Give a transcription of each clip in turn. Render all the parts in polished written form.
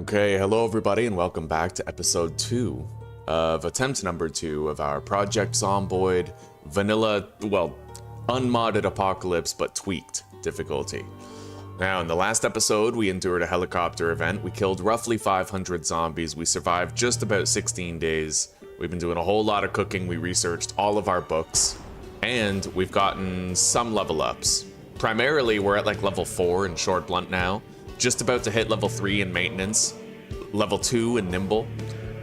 Okay, hello everybody and welcome back to episode 2 of attempt number 2 of our Project Zomboid vanilla, well, unmodded apocalypse but tweaked difficulty. Now, in the last episode, we endured a helicopter event, we killed roughly 500 zombies, we survived just about 16 days, we've been doing a whole lot of cooking, we researched all of our books, and we've gotten some level ups. Primarily, we're at like level 4 in Short Blunt now, just about to hit level 3 in maintenance, level 2 in nimble,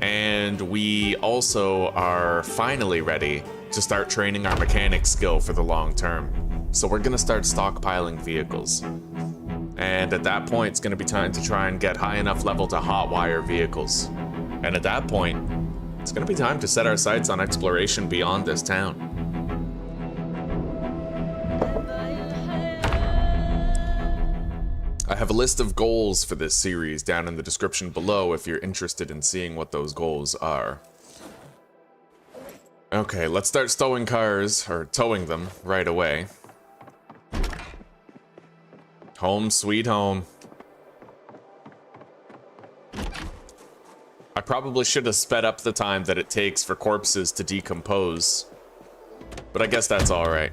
and we also are finally ready to start training our mechanic skill for the long term. So we're gonna start stockpiling vehicles. And at that point, it's gonna be time to try and get high enough level to hotwire vehicles. And at that point, it's gonna be time to set our sights on exploration beyond this town. I have a list of goals for this series down in the description below if you're interested in seeing what those goals are. Okay, let's start stowing cars, or towing them, right away. Home sweet home. I probably should have sped up the time that it takes for corpses to decompose, but I guess that's alright.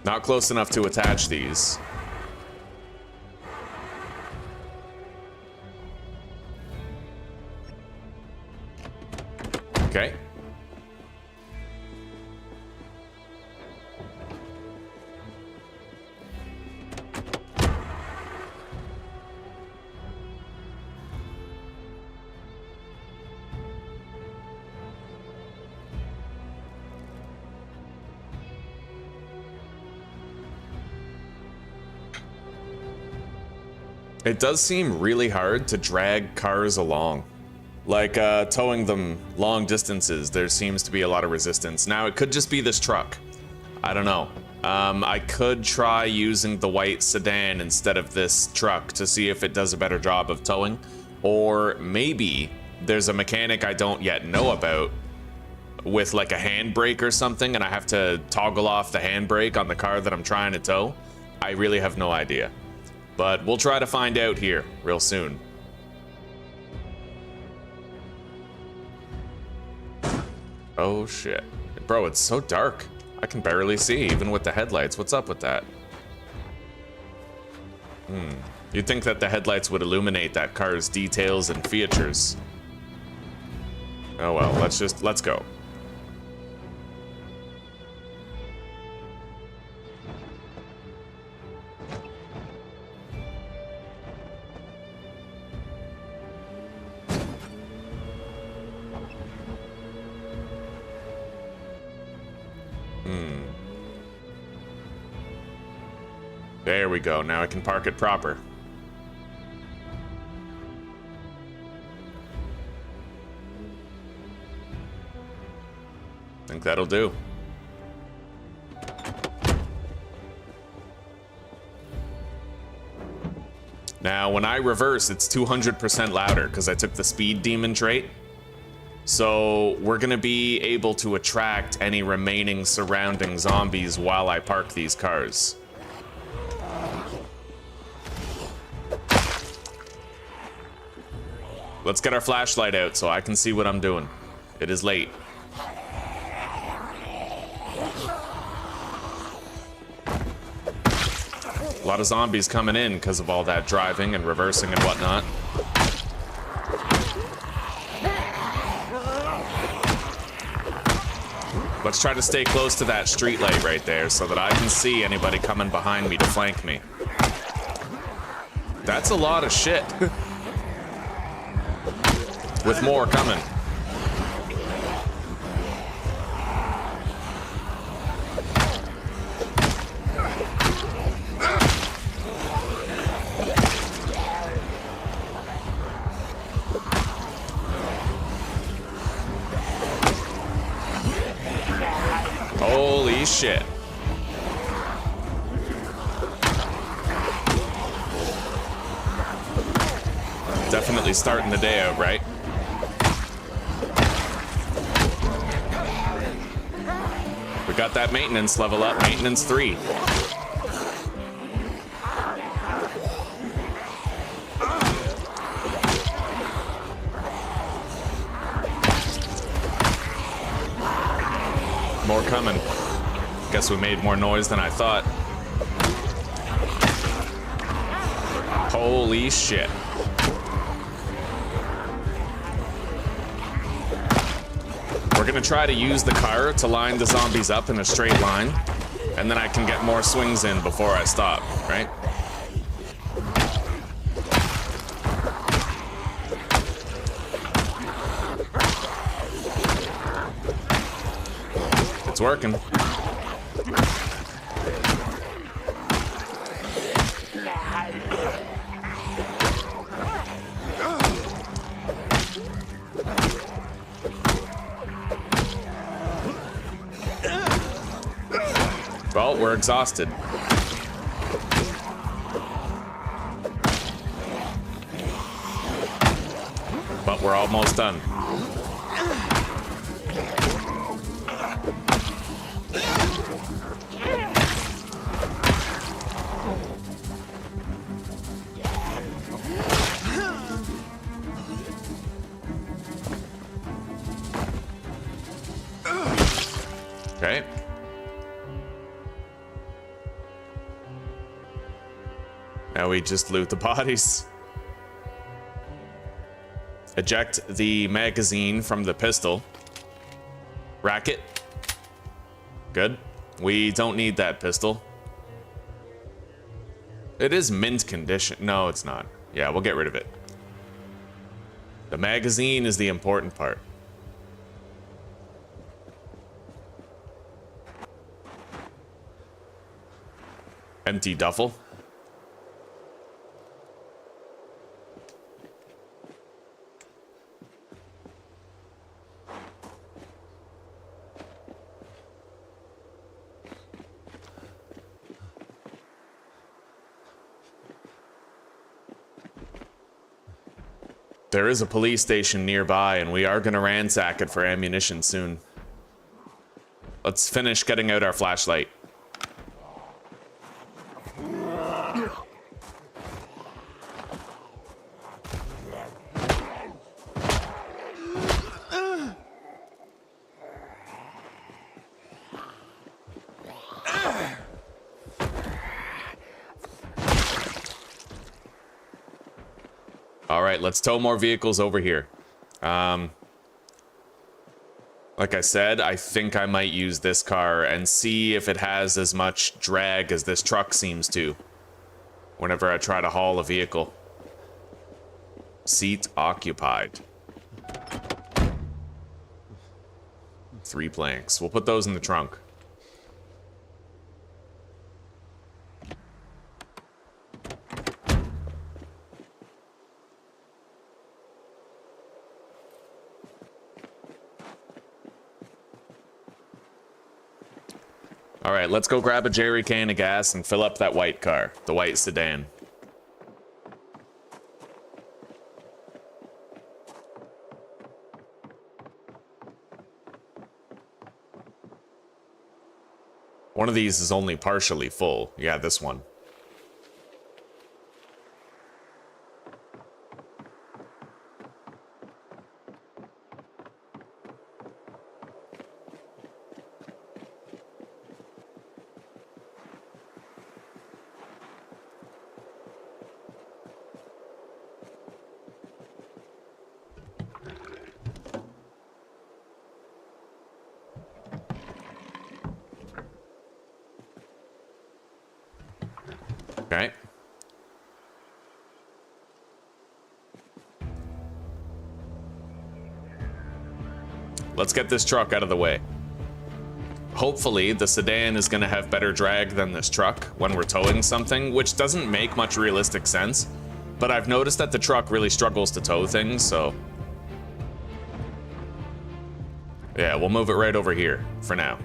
Not close enough to attach these. Okay. It does seem really hard to drag cars along. Like, towing them long distances, there seems to be a lot of resistance. Now, it could just be this truck. I don't know. I could try using the white sedan instead of this truck to see if it does a better job of towing. Or maybe there's a mechanic I don't yet know about with like a handbrake or something, and I have to toggle off the handbrake on the car that I'm trying to tow. I really have no idea. But we'll try to find out here real soon. Oh shit. Bro, it's so dark. I can barely see, even with the headlights. What's up with that? You'd think that the headlights would illuminate that car's details and features. Oh well, let's go. There we go, now I can park it proper. I think that'll do. Now, when I reverse, it's 200% louder because I took the speed demon trait. So we're gonna be able to attract any remaining surrounding zombies while I park these cars. Let's get our flashlight out so I can see what I'm doing. It is late. A lot of zombies coming in because of all that driving and reversing and whatnot. Let's try to stay close to that street light right there so that I can see anybody coming behind me to flank me. That's a lot of shit. With more coming. shit. Definitely starting the day out right. We got that maintenance level up, maintenance 3. More coming. Guess we made more noise than I thought. Holy shit. We're gonna try to use the car to line the zombies up in a straight line, and then I can get more swings in before I stop, right? It's working. Well, we're exhausted. But we're almost done. Okay. Now we just loot the bodies. Eject the magazine from the pistol. Rack it. Good. We don't need that pistol. It is mint condition. No, it's not. Yeah, we'll get rid of it. The magazine is the important part. Empty duffel. There is a police station nearby, and we are going to ransack it for ammunition soon. Let's finish getting out our flashlight. All right, let's tow more vehicles over here. Like I said, I think I might use this car and see if it has as much drag as this truck seems to whenever I try to haul a vehicle. Seat occupied. 3 planks. We'll put those in the trunk. All right, let's go grab a jerry can of gas and fill up that white car, the white sedan. One of these is only partially full. Yeah, this one. Okay. Let's get this truck out of the way. Hopefully, the sedan is going to have better drag than this truck when we're towing something, which doesn't make much realistic sense. But I've noticed that the truck really struggles to tow things, so... yeah, we'll move it right over here for now.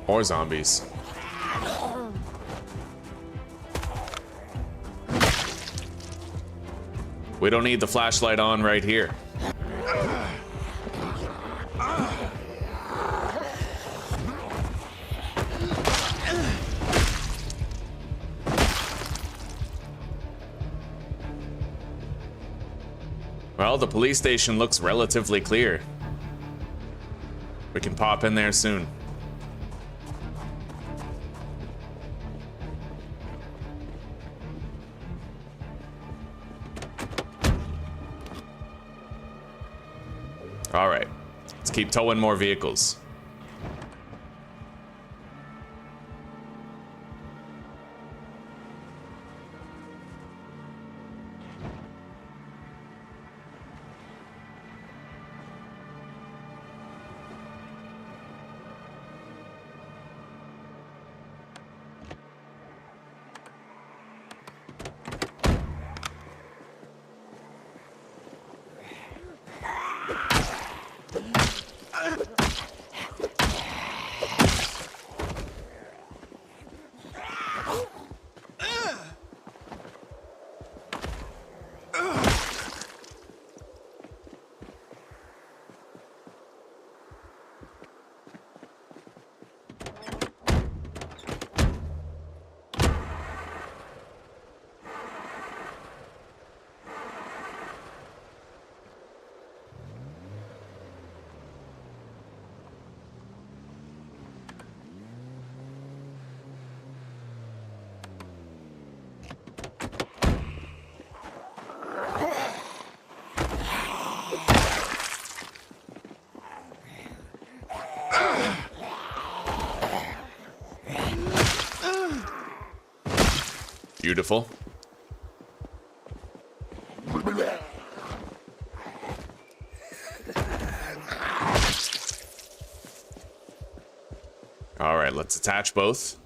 Or zombies. We don't need the flashlight on right here. Well, the police station looks relatively clear. We can pop in there soon. All right, let's keep towing more vehicles. Beautiful. All right, let's attach both.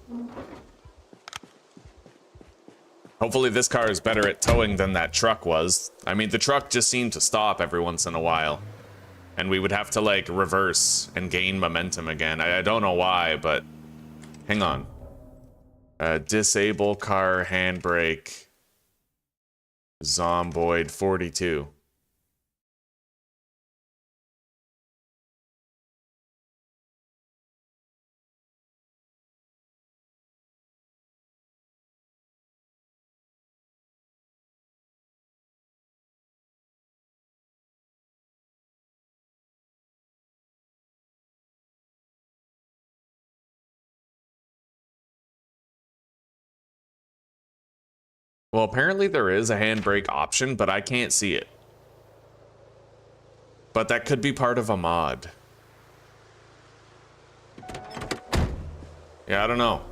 Hopefully this car is better at towing than that truck was. I mean, the truck just seemed to stop every once in a while. And we would have to, like, reverse and gain momentum again. I don't know why, but... Hang on. Disable car handbrake. Zomboid 42. Well, apparently there is a handbrake option, but I can't see it. But that could be part of a mod. Yeah, I don't know.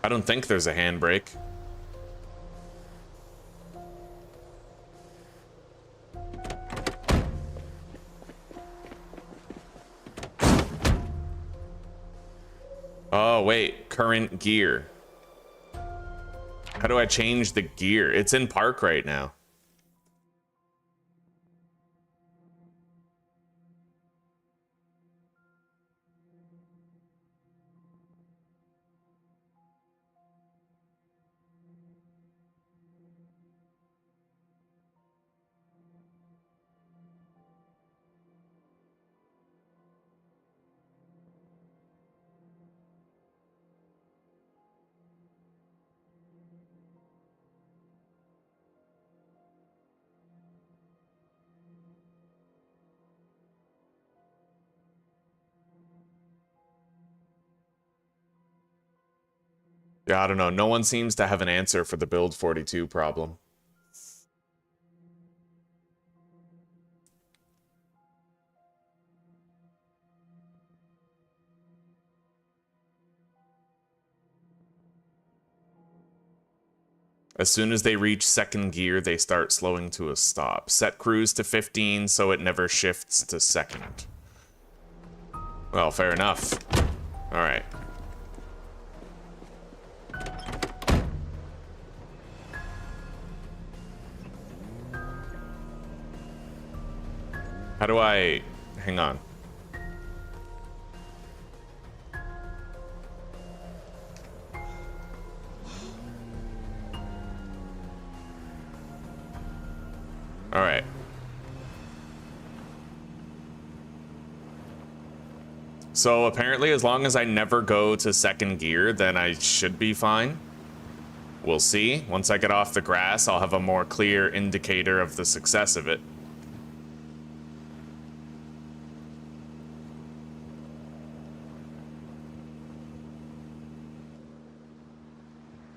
I don't think there's a handbrake. Oh, wait. Current gear. How do I change the gear? It's in park right now. Yeah, I don't know. No one seems to have an answer for the build 42 problem. As soon as they reach second gear, they start slowing to a stop. Set cruise to 15 so it never shifts to second. Well, fair enough. All right. How do I... Hang on. So apparently as long as I never go to second gear, then I should be fine. We'll see. Once I get off the grass, I'll have a more clear indicator of the success of it.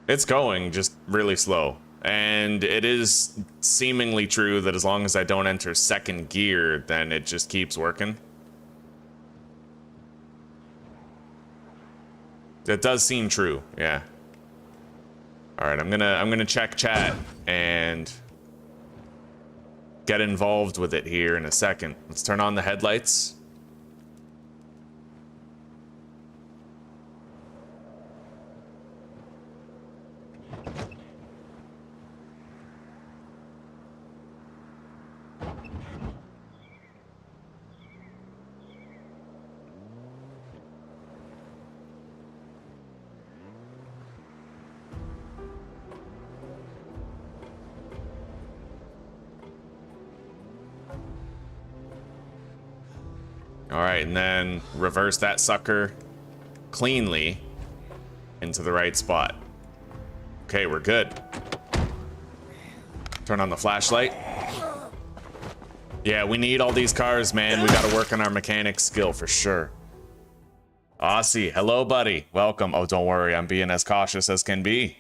It's going, just really slow. And it is seemingly true that as long as I don't enter second gear, then it just keeps working. That does seem true, yeah. Alright, I'm gonna check chat and get involved with it here in a second. Let's turn on the headlights. Alright, and then reverse that sucker cleanly into the right spot. Okay, we're good. Turn on the flashlight. Yeah, we need all these cars, man. We gotta work on our mechanic skill for sure. Aussie, hello, buddy. Welcome. Oh, don't worry, I'm being as cautious as can be.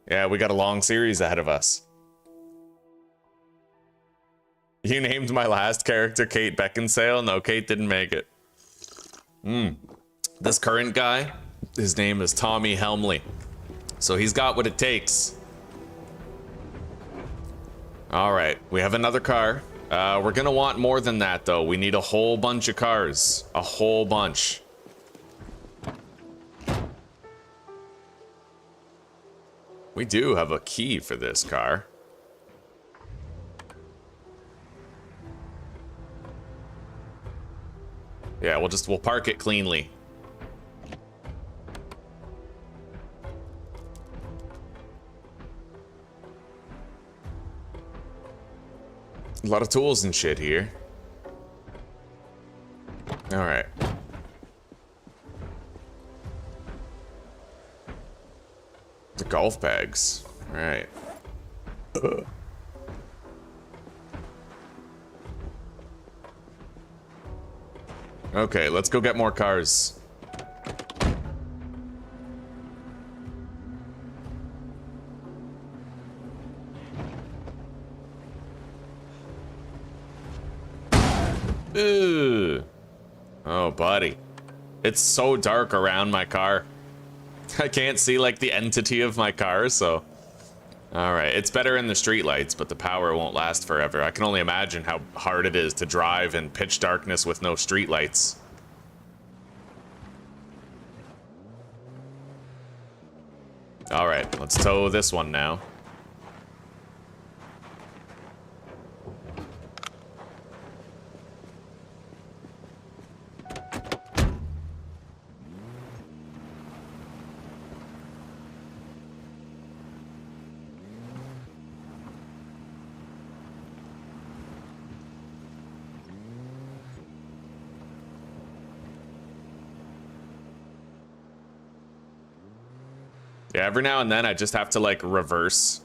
Yeah, we got a long series ahead of us. You named my last character Kate Beckinsale? No, Kate didn't make it. This current guy, his name is Tommy Helmley. So he's got what it takes. All right, we have another car. We're gonna want more than that, though. We need a whole bunch of cars. A whole bunch. We do have a key for this car. Yeah, we'll park it cleanly. A lot of tools and shit here. All right. The golf bags. All right. Okay, let's go get more cars. Ooh. Oh, buddy. It's so dark around my car. I can't see, like, the entity of my car, so... Alright, it's better in the streetlights, but the power won't last forever. I can only imagine how hard it is to drive in pitch darkness with no streetlights. Alright, let's tow this one now. Yeah, every now and then I just have to, like, reverse.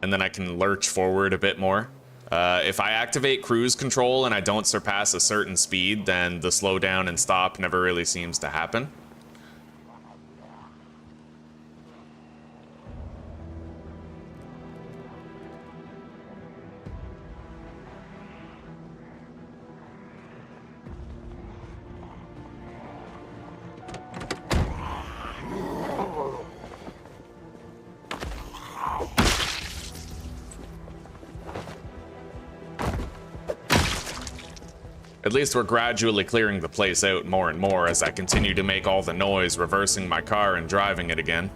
And then I can lurch forward a bit more. If I activate cruise control and I don't surpass a certain speed, then the slow down and stop never really seems to happen. At least we're gradually clearing the place out more and more as I continue to make all the noise, reversing my car and driving it again.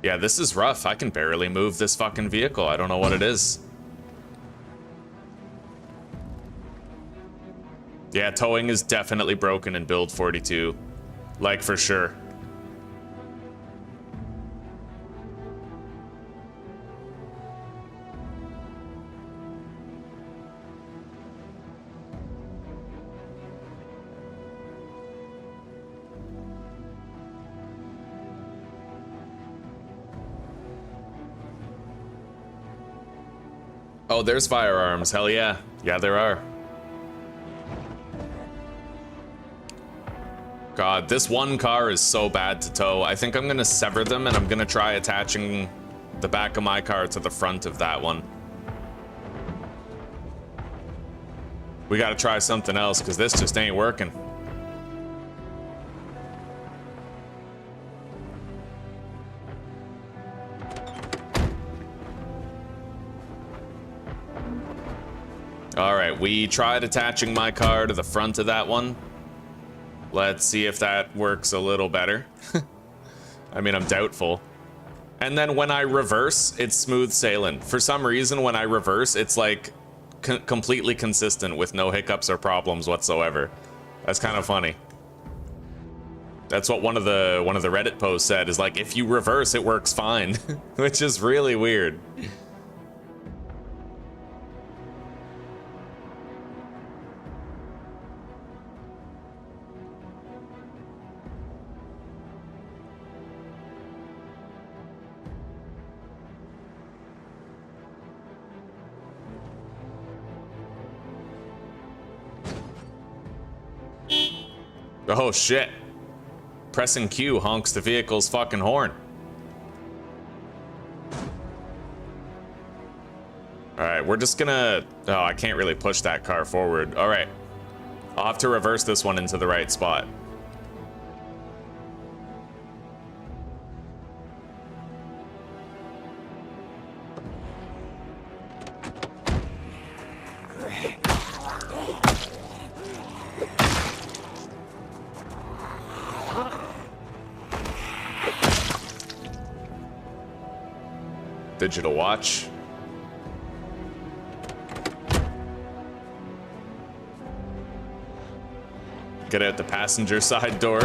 Yeah, this is rough. I can barely move this fucking vehicle. I don't know what it is. Yeah, towing is definitely broken in build 42. Like, for sure. Oh, there's firearms. Hell yeah. Yeah, there are. God, this one car is so bad to tow. I think I'm gonna sever them and I'm gonna try attaching the back of my car to the front of that one. We gotta try something else because this just ain't working. All right, we tried attaching my car to the front of that one. Let's see if that works a little better. I mean, I'm doubtful. And then when I reverse, it's smooth sailing. For some reason, when I reverse, it's like completely consistent with no hiccups or problems whatsoever. That's kind of funny. That's what one of the Reddit posts said, is like, if you reverse, it works fine, which is really weird. Oh shit. Pressing Q honks the vehicle's fucking horn. Alright, we're just gonna... Oh, I can't really push that car forward. Alright. I'll have to reverse this one into the right spot. Digital watch. Get out the passenger side door.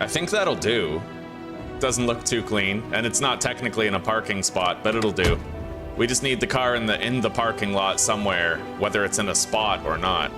I think that'll do. Doesn't look too clean, and it's not technically in a parking spot, but it'll do. We just need the car in the parking lot somewhere, whether it's in a spot or not.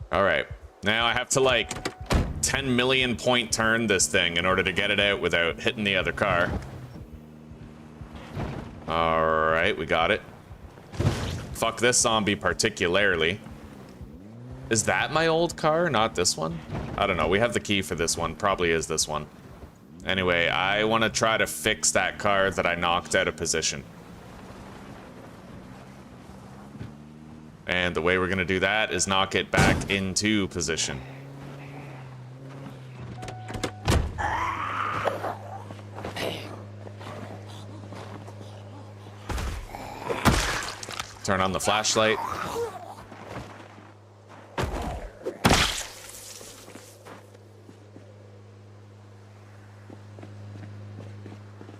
Alright, now I have to like 10 million point turn this thing in order to get it out without hitting the other car. Alright, we got it. Fuck this zombie particularly. Is that my old car, not this one? I don't know, we have the key for this one, probably is this one. Anyway, I want to try to fix that car that I knocked out of position. And the way we're gonna do that is knock it back into position. Turn on the flashlight.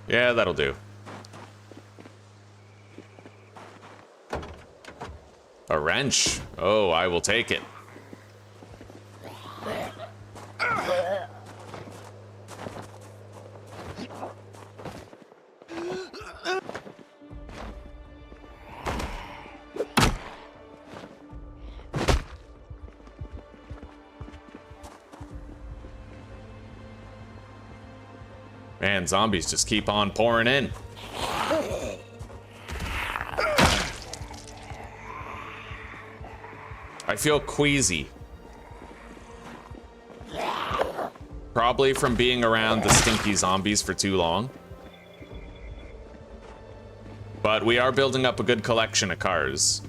Yeah, that'll do. A wrench. Oh, I will take it. Man, zombies just keep on pouring in. I feel queasy. Probably from being around the stinky zombies for too long. But we are building up a good collection of cars.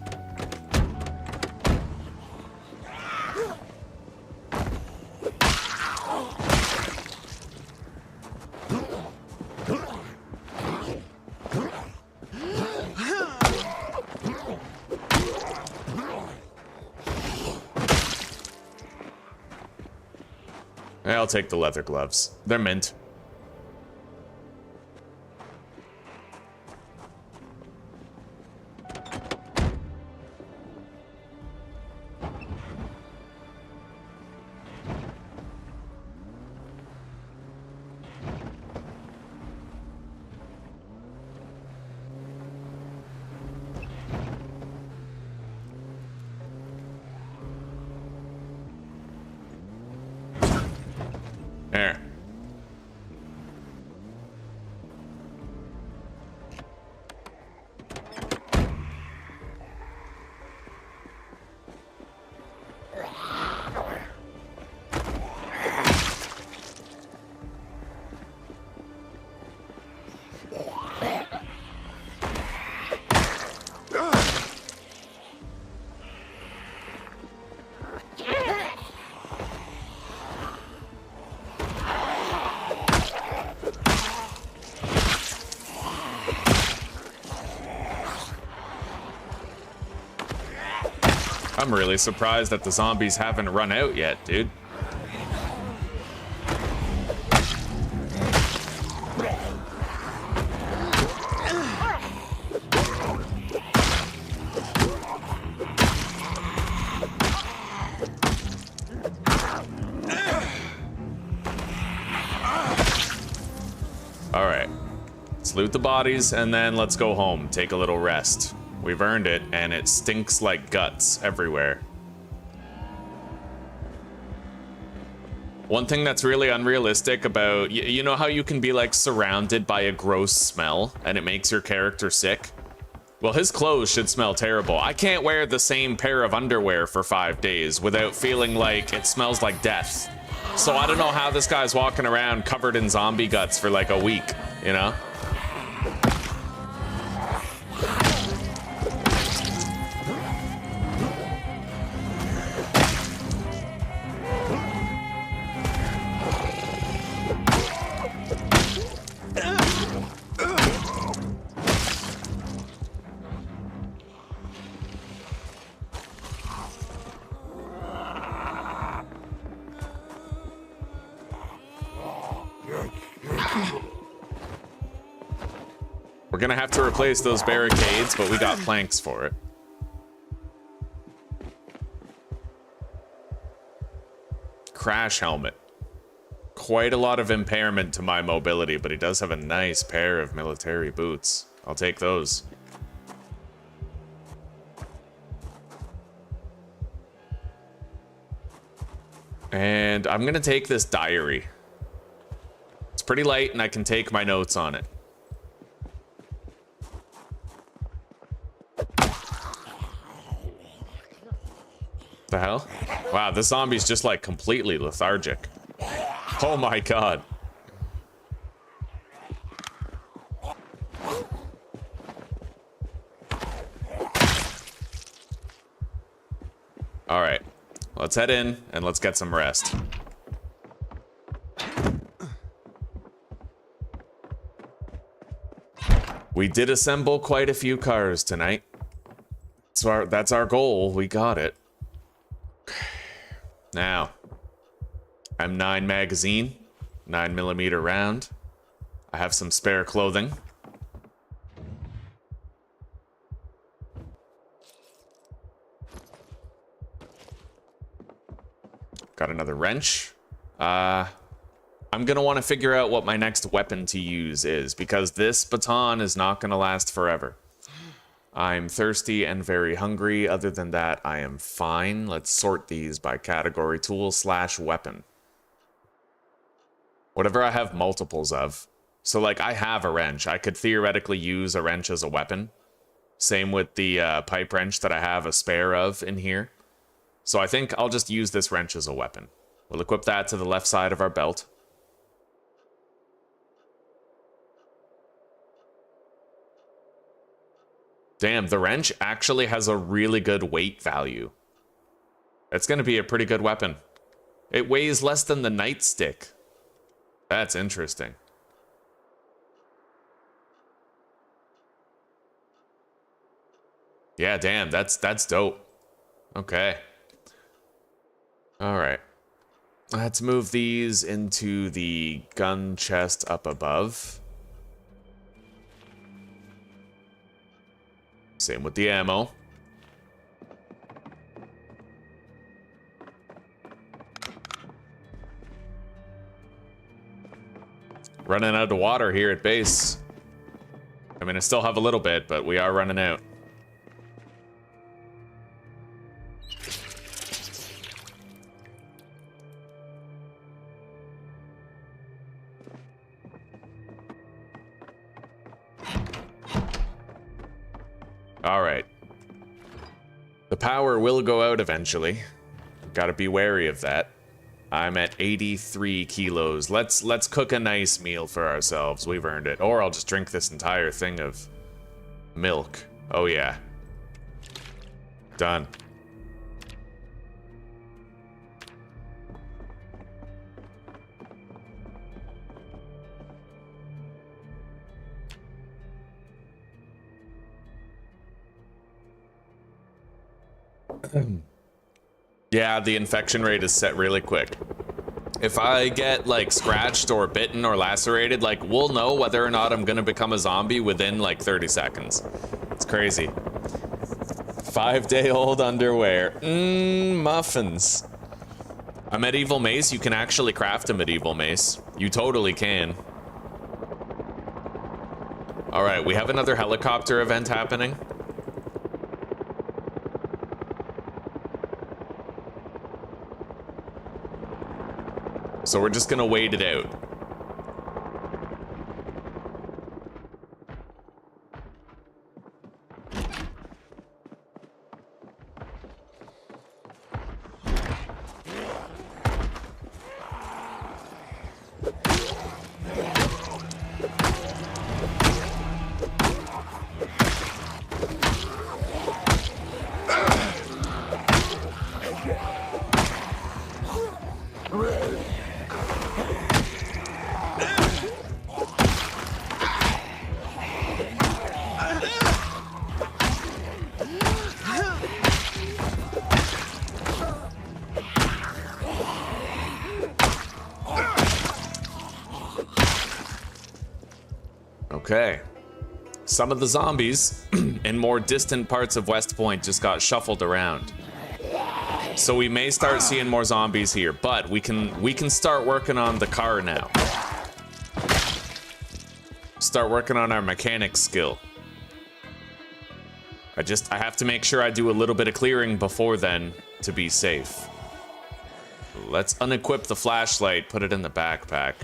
I'll take the leather gloves. They're mint. There. I'm really surprised that the zombies haven't run out yet, dude. All right, let's loot the bodies and then let's go home, take a little rest. We've earned it, and it stinks like guts everywhere. One thing that's really unrealistic about, you know how you can be like surrounded by a gross smell and it makes your character sick? Well, his clothes should smell terrible. I can't wear the same pair of underwear for 5 days without feeling like it smells like death. So I don't know how this guy's walking around covered in zombie guts for like a week, you know? We're gonna have to replace those barricades, but we got planks for it. Crash helmet. Quite a lot of impairment to my mobility, but he does have a nice pair of military boots. I'll take those. And I'm gonna take this diary. It's pretty light and I can take my notes on it. The hell? Wow, this zombie's just like completely lethargic. Oh my god. All right, let's head in and let's get some rest. We did assemble quite a few cars tonight. So that's our goal. We got it. Now, M9 magazine, 9mm round. I have some spare clothing. Got another wrench. I'm gonna want to figure out what my next weapon to use is, because this baton is not gonna last forever. I'm thirsty and very hungry. Other than that, I am fine. Let's sort these by category: tool / weapon. Whatever I have multiples of. So like I have a wrench. I could theoretically use a wrench as a weapon. Same with the pipe wrench that I have a spare of in here. So I think I'll just use this wrench as a weapon. We'll equip that to the left side of our belt. Damn, the wrench actually has a really good weight value. It's going to be a pretty good weapon. It weighs less than the nightstick. That's interesting. Yeah, damn, that's dope. Okay. All right. Let's move these into the gun chest up above. Same with the ammo. Running out of water here at base. I mean, I still have a little bit, but we are running out. All right. The power will go out eventually. Gotta be wary of that. I'm at 83 kilos. Let's cook a nice meal for ourselves. We've earned it. Or I'll just drink this entire thing of milk. Oh yeah. Done. Yeah, the infection rate is set really quick. If I get, like, scratched or bitten or lacerated, like, we'll know whether or not I'm gonna become a zombie within, like, 30 seconds. It's crazy. 5-day-old underwear. Muffins. A medieval mace, you can actually craft a medieval mace. You totally can. Alright, we have another helicopter event happening. So we're just gonna wait it out. Okay. Some of the zombies in more distant parts of West Point just got shuffled around. So we may start seeing more zombies here, but we can start working on the car now. Start working on our mechanics skill. I have to make sure I do a little bit of clearing before then to be safe. Let's unequip the flashlight, put it in the backpack.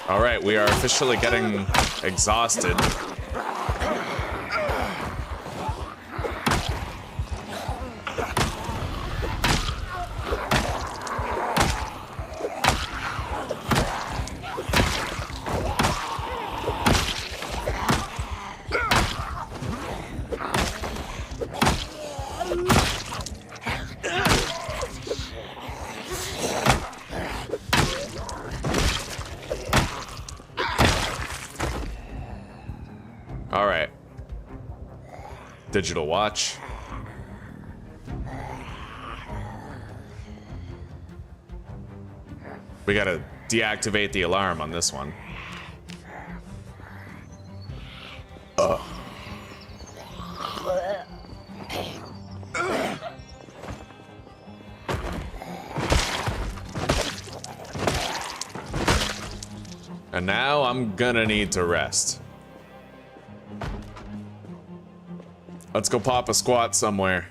Alright, we are officially getting exhausted. Alright. Digital watch. We gotta deactivate the alarm on this one. now I'm gonna need to rest. Let's go pop a squat somewhere.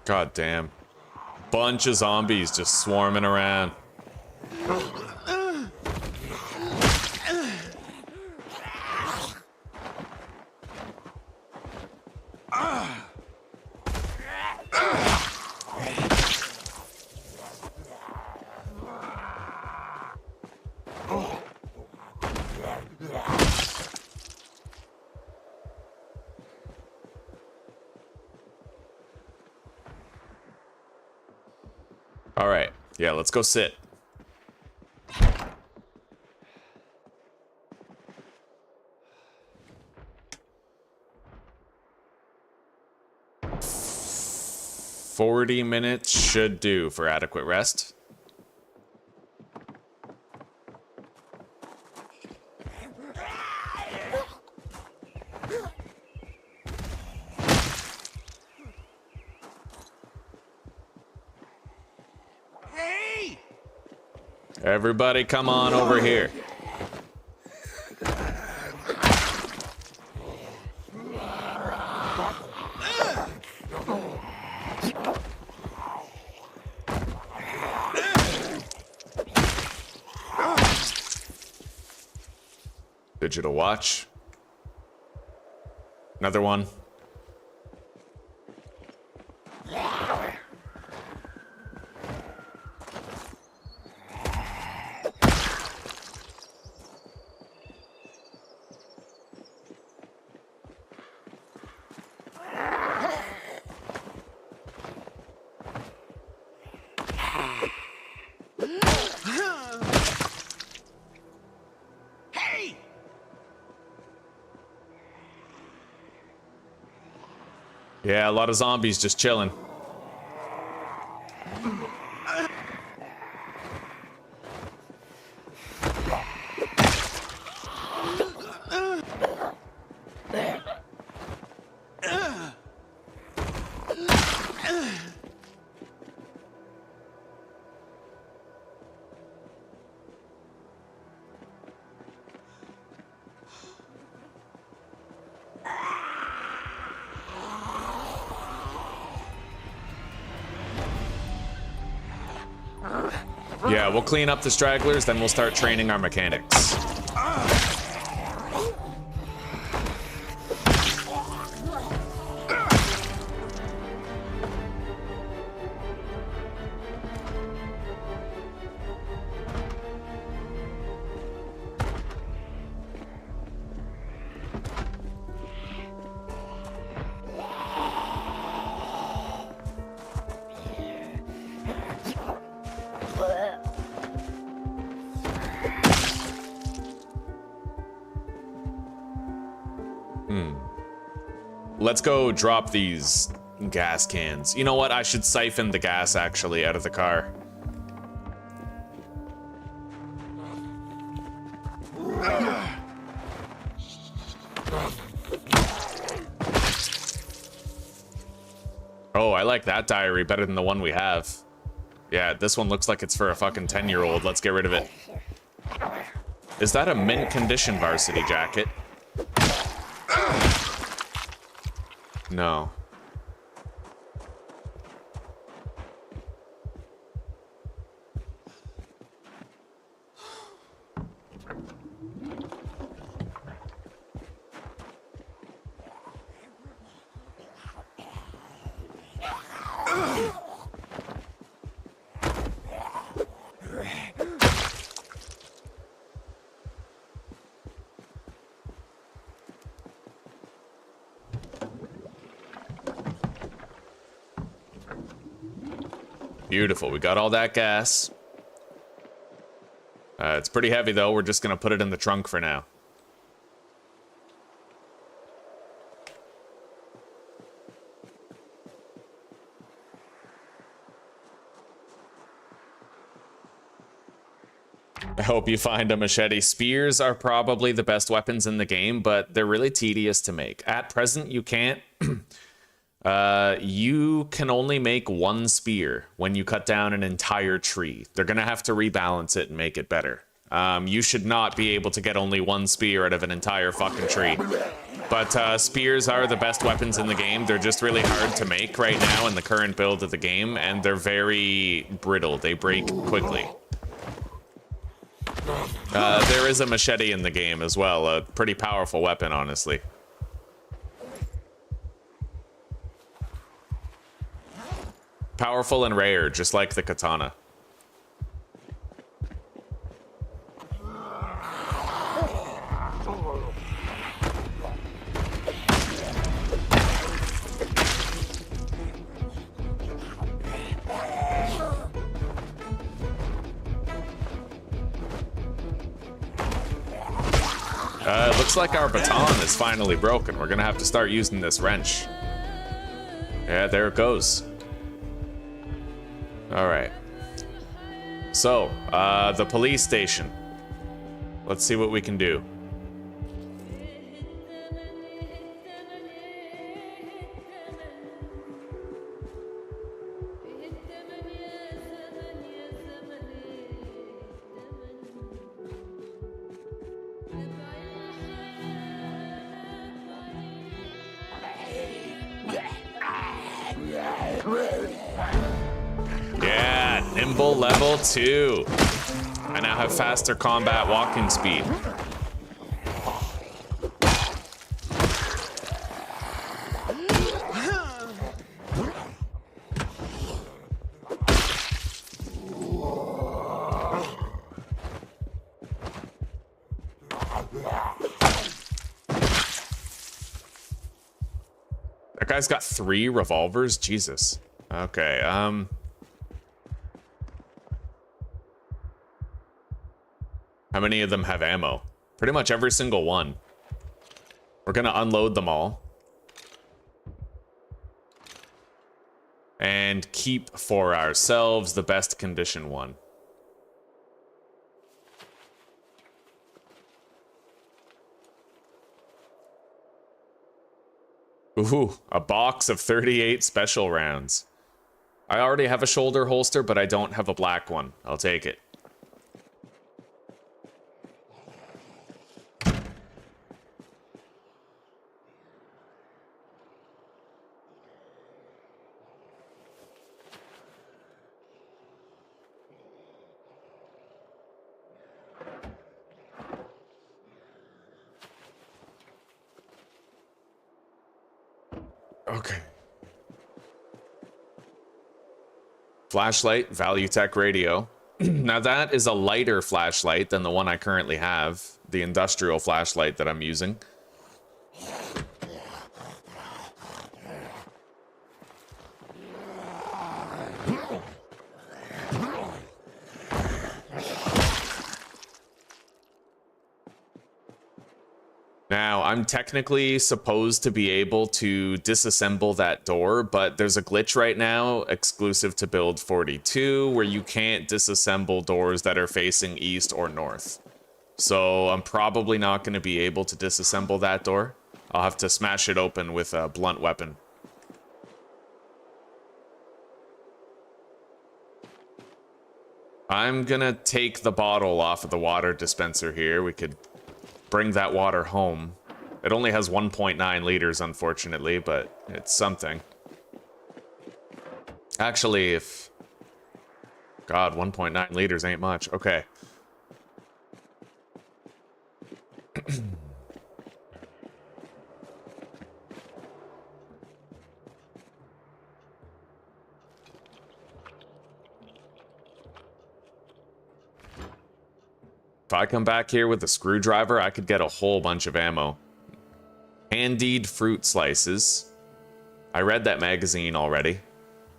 God damn. Bunch of zombies just swarming around. All right, yeah, let's go sit. "40 minutes should do for adequate rest." Everybody come on over here. Digital watch. Another one. Yeah, a lot of zombies just chilling. Yeah, we'll clean up the stragglers, then we'll start training our mechanics. Let's go drop these gas cans. You know what? I should siphon the gas actually out of the car. Oh, I like that diary better than the one we have. Yeah, this one looks like it's for a fucking 10-year-old. Let's get rid of it. Is that a mint condition varsity jacket? No. Beautiful, we got all that gas. It's pretty heavy though, we're just gonna put it in the trunk for now. I hope you find a machete. Spears are probably the best weapons in the game, but they're really tedious to make. At present, you can't You can only make one spear when you cut down an entire tree. They're gonna have to rebalance it and make it better. You should not be able to get only one spear out of an entire fucking tree. But spears are the best weapons in the game. They're just really hard to make right now in the current build of the game, and they're very brittle. They break quickly. There is a machete in the game as well, a pretty powerful weapon, honestly. Powerful and rare, just like the katana. It looks like our baton is finally broken. We're gonna have to start using this wrench. Yeah, there it goes. All right. So, the police station. Let's see what we can do. Yeah, nimble level 2. I now have faster combat walking speed. That guy's got 3 revolvers? Jesus. Okay, how many of them have ammo? Pretty much every single one. We're gonna unload them all. And keep for ourselves the best condition one. Ooh, a box of 38 special rounds. I already have a shoulder holster, but I don't have a black one. I'll take it. Okay. Flashlight, Value Tech radio. Now that is a lighter flashlight than the one I currently have, the industrial flashlight that I'm using. Now, I'm technically supposed to be able to disassemble that door, but there's a glitch right now exclusive to build 42 where you can't disassemble doors that are facing east or north. So I'm probably not going to be able to disassemble that door. I'll have to smash it open with a blunt weapon. I'm gonna take the bottle off of the water dispenser here. We could bring that water home. It only has 1.9 liters, unfortunately, but it's something. Actually, if... God, 1.9 liters ain't much. Okay. If I come back here with a screwdriver, I could get a whole bunch of ammo. Candied fruit slices. I read that magazine already.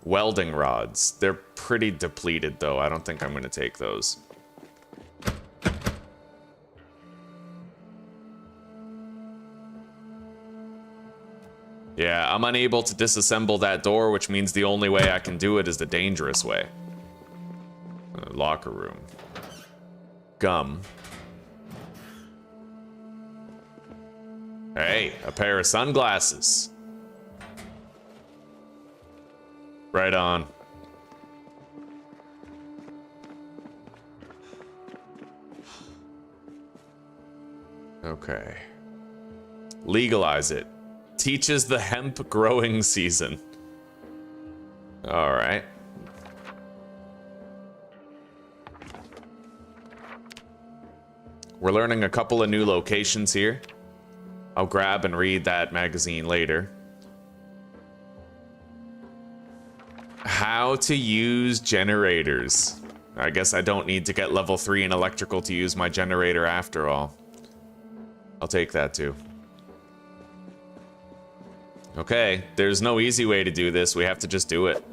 Welding rods. They're pretty depleted, though. I don't think I'm going to take those. Yeah, I'm unable to disassemble that door, which means the only way I can do it is the dangerous way. Locker room. Gum. Hey, a pair of sunglasses. Right on. Okay. Legalize it. Teaches the hemp growing season. Alright. We're learning a couple of new locations here. I'll grab and read that magazine later. How to use generators. I guess I don't need to get level 3 in electrical to use my generator after all. I'll take that too. Okay, there's no easy way to do this. We have to just do it.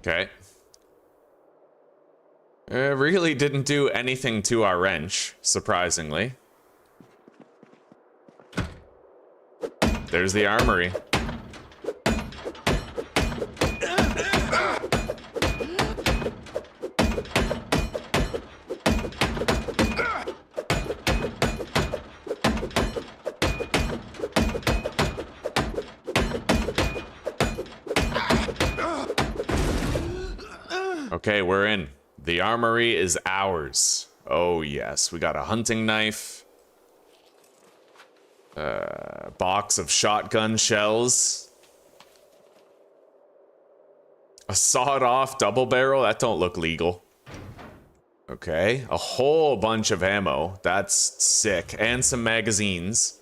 Okay. It really didn't do anything to our wrench, surprisingly. There's the armory. Okay, we're in. The armory is ours. Oh yes, we got a hunting knife. Box of shotgun shells. A sawed-off double barrel? That don't look legal. Okay, a whole bunch of ammo. That's sick. And some magazines.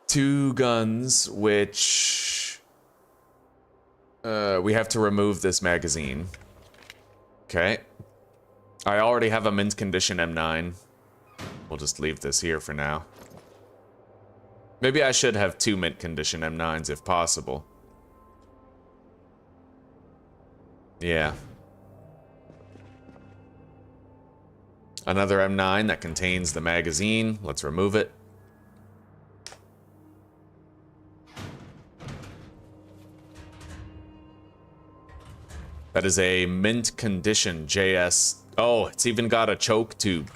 2 guns, which... we have to remove this magazine. Okay. I already have a mint condition M9. We'll just leave this here for now. Maybe I should have 2 mint condition M9s if possible. Yeah. Another M9 that contains the magazine. Let's remove it. That is a mint condition JS. Oh, it's even got a choke tube.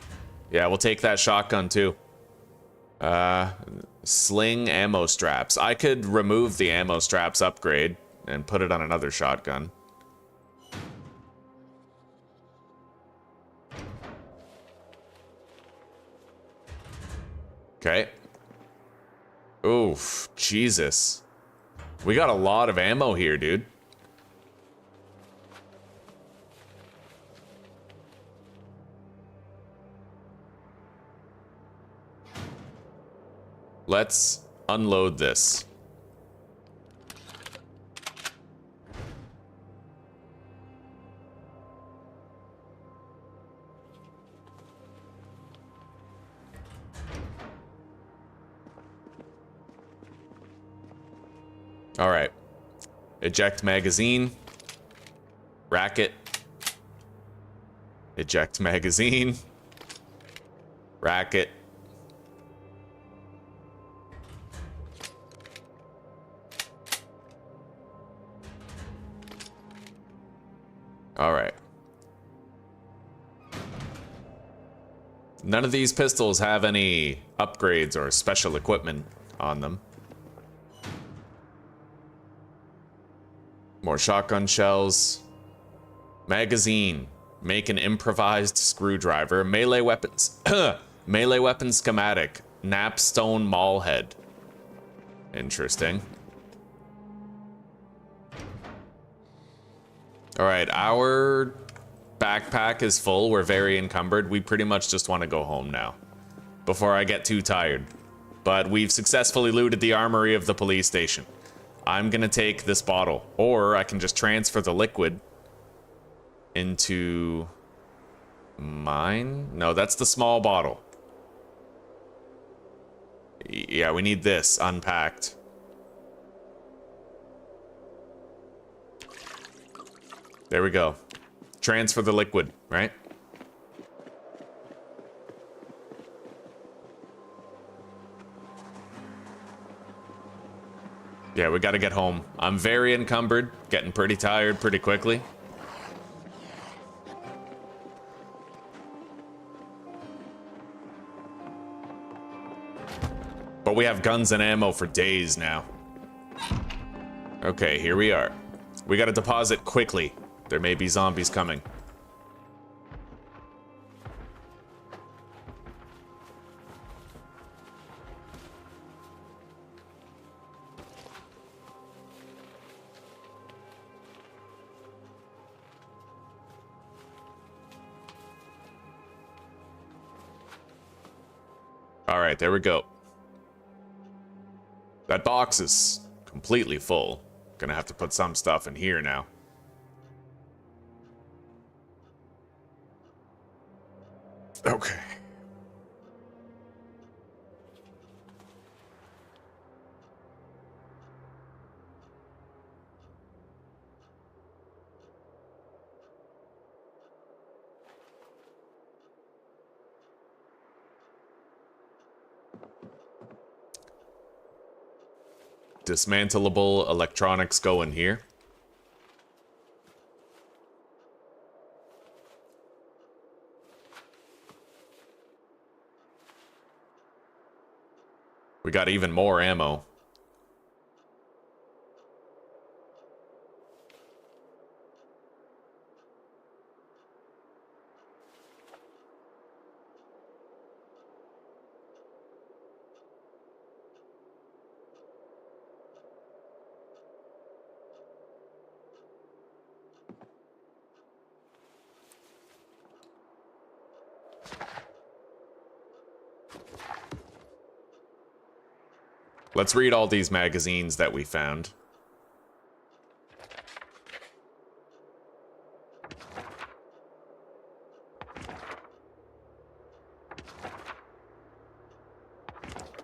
Yeah, we'll take that shotgun too. Sling ammo straps. I could remove the ammo straps upgrade and put it on another shotgun. Okay. Oof, Jesus. We got a lot of ammo here, dude. Let's unload this. All right. Eject magazine. Racket. Eject magazine. Racket. All right. None of these pistols have any upgrades or special equipment on them. More shotgun shells. Magazine. Make an improvised screwdriver. Melee weapons. Melee weapon schematic. Napstone maul head. Interesting. All right, our backpack is full. We're very encumbered. We pretty much just want to go home now before I get too tired. But we've successfully looted the armory of the police station. I'm going to take this bottle, or I can just transfer the liquid into mine. No, that's the small bottle. Yeah, we need this unpacked. There we go. Transfer the liquid, right? Yeah, we gotta get home. I'm very encumbered, getting pretty tired pretty quickly. But we have guns and ammo for days now. Okay, here we are. We gotta deposit quickly. There may be zombies coming. All right, there we go. That box is completely full. Gonna have to put some stuff in here now. Okay. Dismantleable electronics go in here. We got even more ammo. Let's read all these magazines that we found.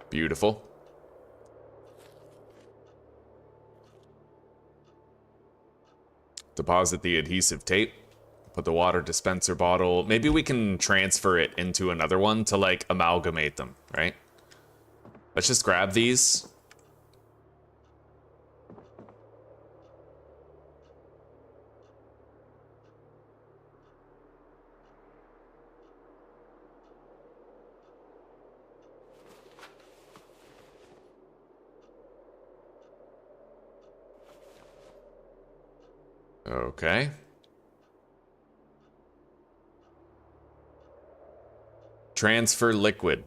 Beautiful. Deposit the adhesive tape. Put the water dispenser bottle. Maybe we can transfer it into another one to, like, amalgamate them, right? Let's just grab these. Okay. Transfer liquid.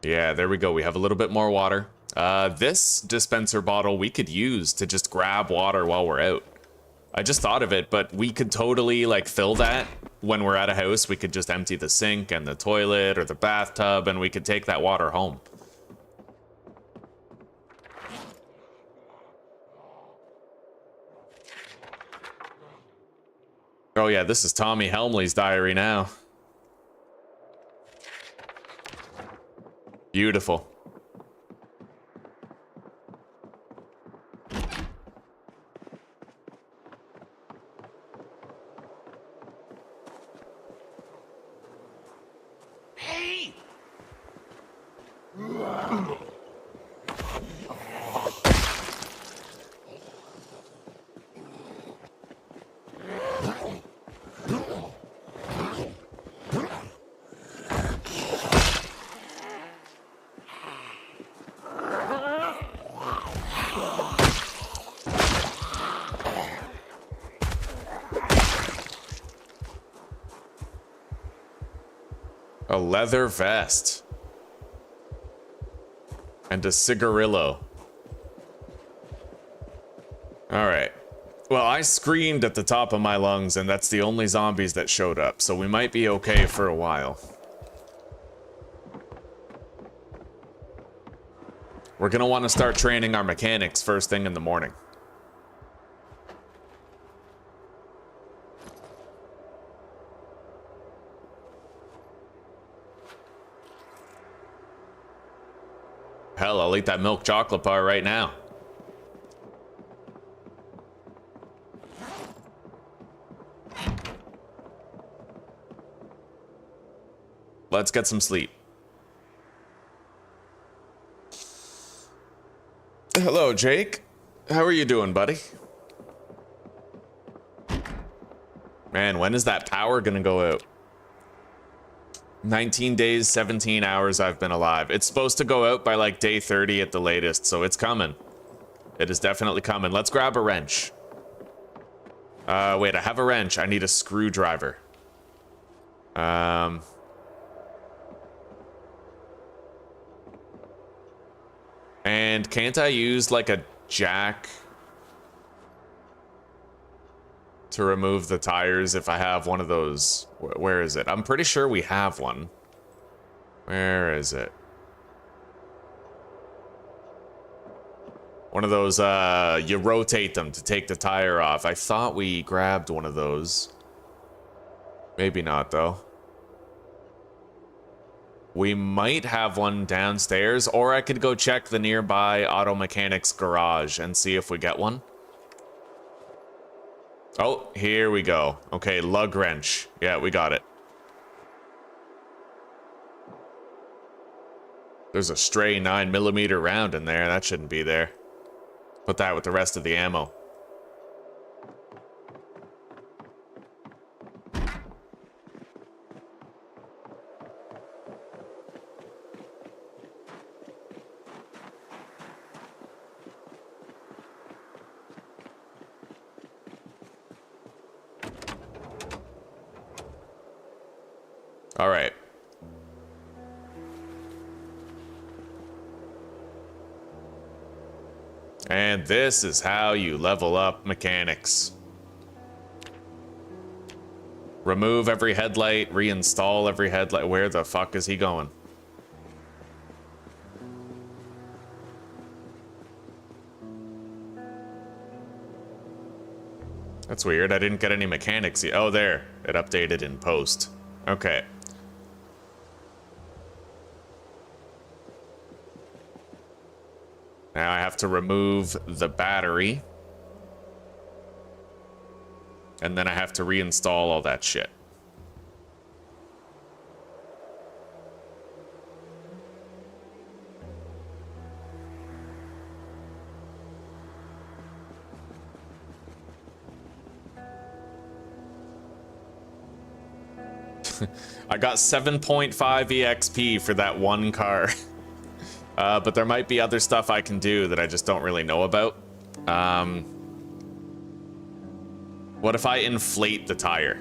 Yeah, there we go. We have a little bit more water. This dispenser bottle we could use to just grab water while we're out. I just thought of it, but we could totally, like, fill that when we're at a house. We could just empty the sink and the toilet or the bathtub, and we could take that water home. Oh yeah, this is Tommy Helmley's diary now. Beautiful. Hey! A leather vest. And a cigarillo. Alright. Well, I screamed at the top of my lungs, and that's the only zombies that showed up, so we might be okay for a while. We're gonna want to start training our mechanics first thing in the morning. Hell, I'll eat that milk chocolate bar right now. Let's get some sleep. Hello, Jake. How are you doing, buddy? Man, when is that power gonna go out? 19 days, 17 hours I've been alive. It's supposed to go out by like day 30 at the latest, so it's coming. It is definitely coming. Let's grab a wrench. Wait, I have a wrench. I need a screwdriver. And can't I use like a jack to remove the tires if I have one of those? Where is it? I'm pretty sure we have one. Where is it? One of those, you rotate them to take the tire off. I thought we grabbed one of those. Maybe not, though. We might have one downstairs, or I could go check the nearby auto mechanic's garage and see if we get one. Oh, here we go. Okay, lug wrench. Yeah, we got it. There's a stray 9mm round in there. That shouldn't be there. Put that with the rest of the ammo. All right. And this is how you level up mechanics. Remove every headlight, reinstall every headlight. Where the fuck is he going? That's weird. I didn't get any mechanics yet. Oh, there. It updated in post. Okay. Now I have to remove the battery. And then I have to reinstall all that shit. I got 7.5 EXP for that one car. But there might be other stuff I can do that I just don't really know about. What if I inflate the tire?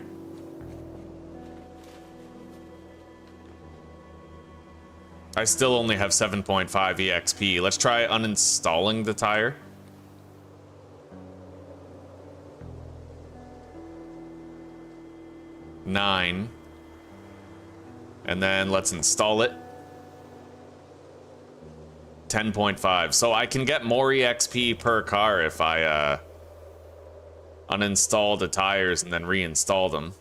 I still only have 7.5 EXP. Let's try uninstalling the tire. Nine. And then let's install it. 10.5. So I can get more EXP per car if I uninstall the tires and then reinstall them.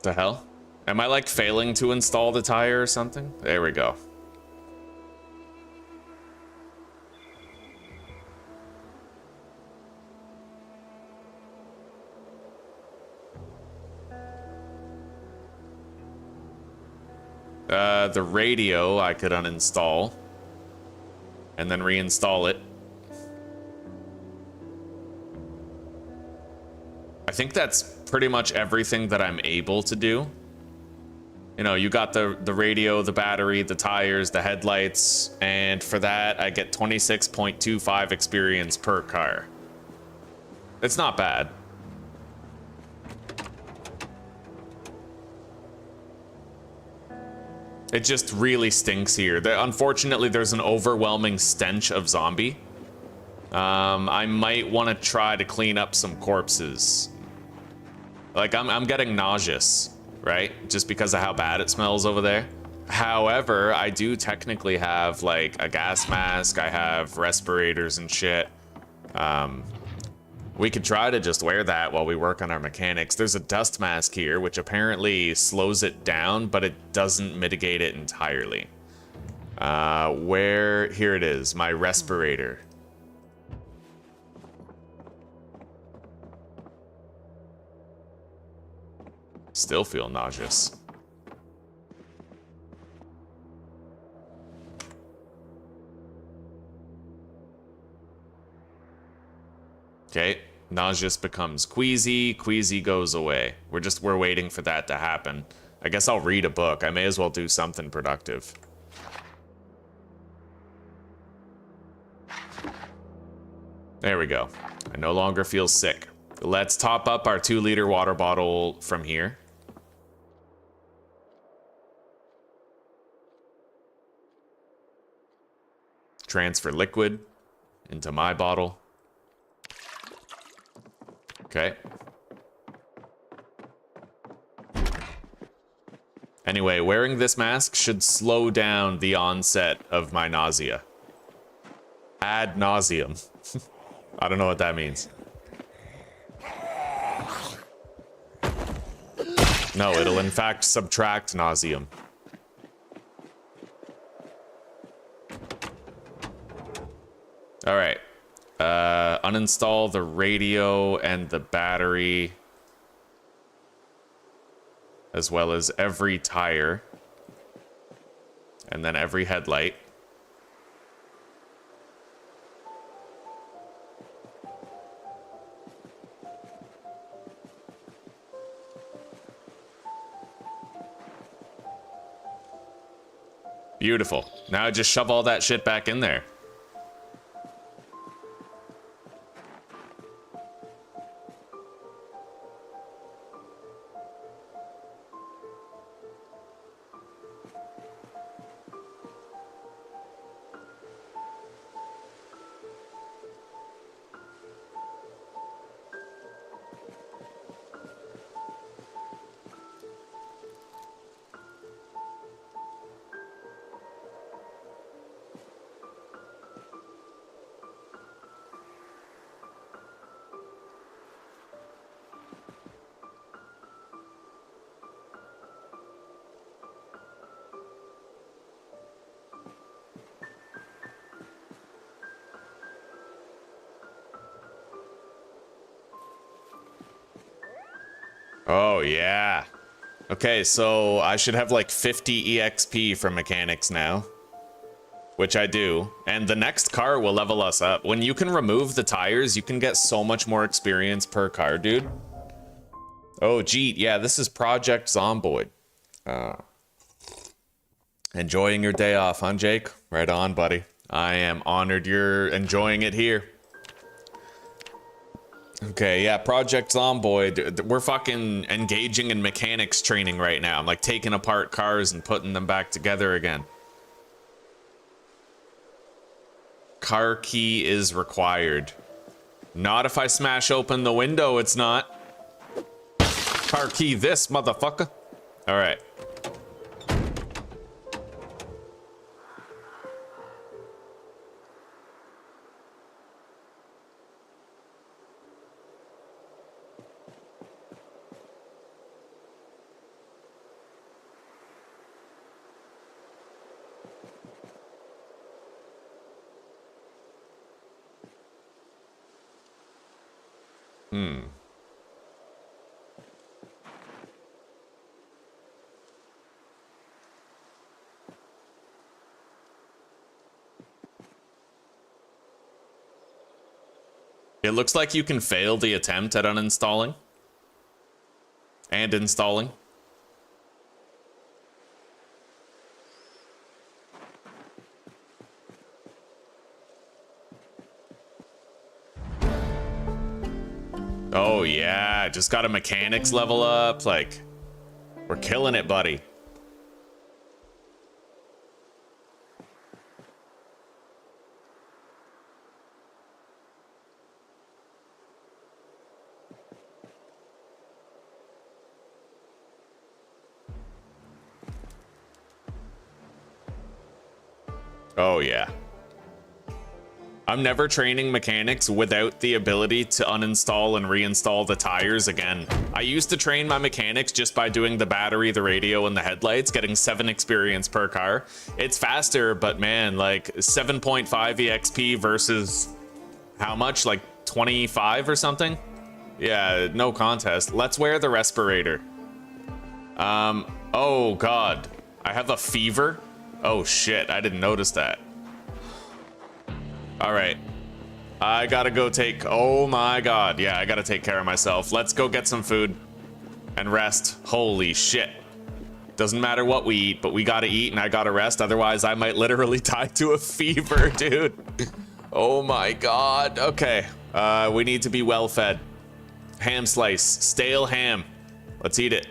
The hell? Am I like failing to install the tire or something? There we go. The radio I could uninstall and then reinstall it. I think that's pretty much everything that I'm able to do. You know, you got the radio, the battery, the tires, the headlights, and for that I get 26.25 experience per car. It's not bad. It just really stinks here. Unfortunately, there's an overwhelming stench of zombie. I might want to try to clean up some corpses. Like, I'm getting nauseous, right? Just because of how bad it smells over there. However, I do technically have, like, a gas mask. I have respirators and shit. We could try to just wear that while we work on our mechanics. There's a dust mask here, which apparently slows it down, but it doesn't mitigate it entirely. Here it is, my respirator. Still feel nauseous. Okay, nauseous becomes queasy, queasy goes away. We're waiting for that to happen. I guess I'll read a book. I may as well do something productive. There we go. I no longer feel sick. Let's top up our 2-liter water bottle from here. Transfer liquid into my bottle. Okay. Anyway, wearing this mask should slow down the onset of my nausea. Ad nauseum. I don't know what that means. No, it'll in fact subtract nauseum. All right. Uninstall the radio and the battery, as well as every tire, and then every headlight. Beautiful. Now just shove all that shit back in there. Oh, yeah. Okay, so I should have like 50 EXP for mechanics now. Which I do. And the next car will level us up. When you can remove the tires, you can get so much more experience per car, dude. Oh, Jeet. Yeah, this is Project Zomboid. Enjoying your day off, huh, Jake? Right on, buddy. I am honored you're enjoying it here. Okay, yeah, Project Zomboid. We're fucking engaging in mechanics training right now. I'm like taking apart cars and putting them back together again. Car key is required. Not if I smash open the window, it's not. Car key this, motherfucker. All right. It looks like you can fail the attempt at uninstalling and installing. Oh yeah, just got a mechanics level up. Like, we're killing it, buddy. Oh yeah. I'm never training mechanics without the ability to uninstall and reinstall the tires again. I used to train my mechanics just by doing the battery, the radio, and the headlights, getting 7 experience per car. It's faster, but man, like 7.5 EXP versus how much? Like 25 or something? Yeah, no contest. Let's wear the respirator. Oh god. I have a fever? Oh shit, I didn't notice that. All right, I gotta go take, oh my god. Yeah, I gotta take care of myself. Let's go get some food and rest. Holy shit. Doesn't matter what we eat, but we gotta eat and I gotta rest. Otherwise, I might literally die to a fever, dude. Oh my god. Okay, we need to be well fed. Ham slice, stale ham. Let's eat it.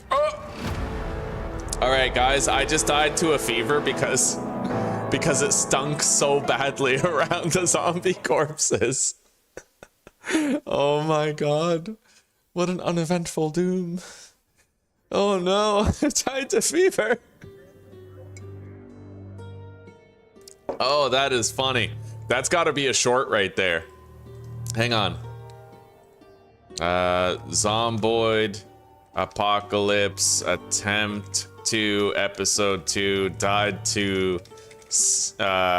Oh. All right, guys, I just died to a fever because it stunk so badly around the zombie corpses. Oh my god. What an uneventful doom. Oh no, I died to fever. Oh, that is funny. That's gotta be a short right there. Hang on. Zomboid, Apocalypse, Attempt 2, Episode 2, died to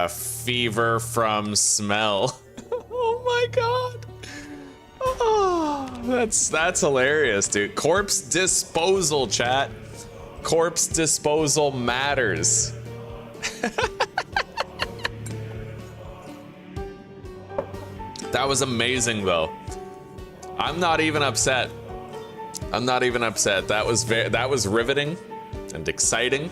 fever from smell. Oh my god. Oh, that's hilarious, dude. Corpse disposal, chat. Corpse disposal matters. That was amazing though. I'm not even upset. I'm not even upset. That was riveting and exciting.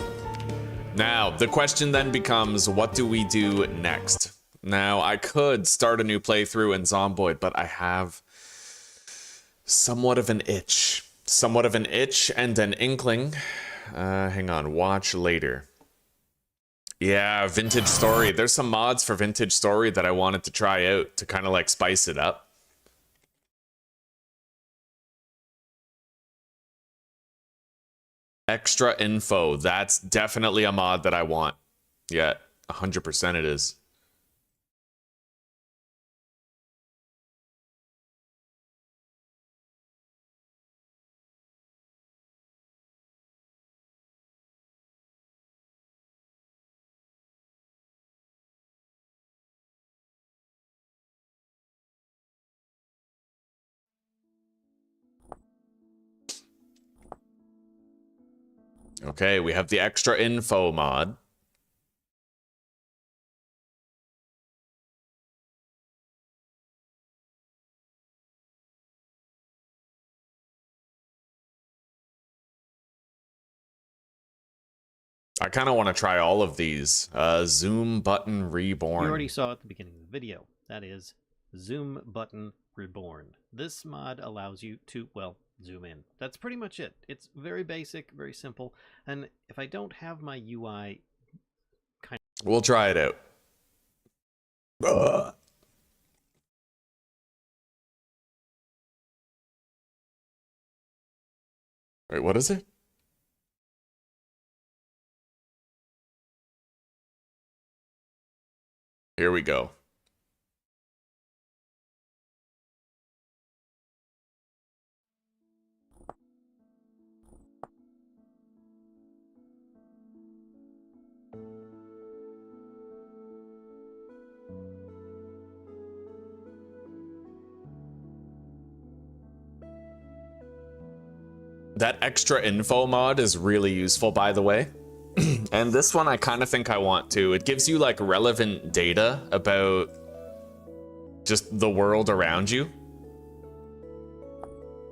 Now, the question then becomes, what do we do next? Now, I could start a new playthrough in Zomboid, but I have somewhat of an itch. Somewhat of an itch and an inkling. Hang on, watch later. Yeah, Vintage Story. There's some mods for Vintage Story that I wanted to try out to kind of like spice it up. Extra info. That's definitely a mod that I want. Yeah, 100% it is. Okay, we have the extra info mod. I kind of want to try all of these. Zoom button reborn. You already saw at the beginning of the video. That is Zoom button reborn. This mod allows you to, well, zoom in. That's pretty much it. It's very basic, very simple. And if I don't have my UI we'll try it out. Ugh. Wait, what is it? Here we go. That extra info mod is really useful, by the way. And this one I kind of think I want to. It gives you like relevant data about just the world around you.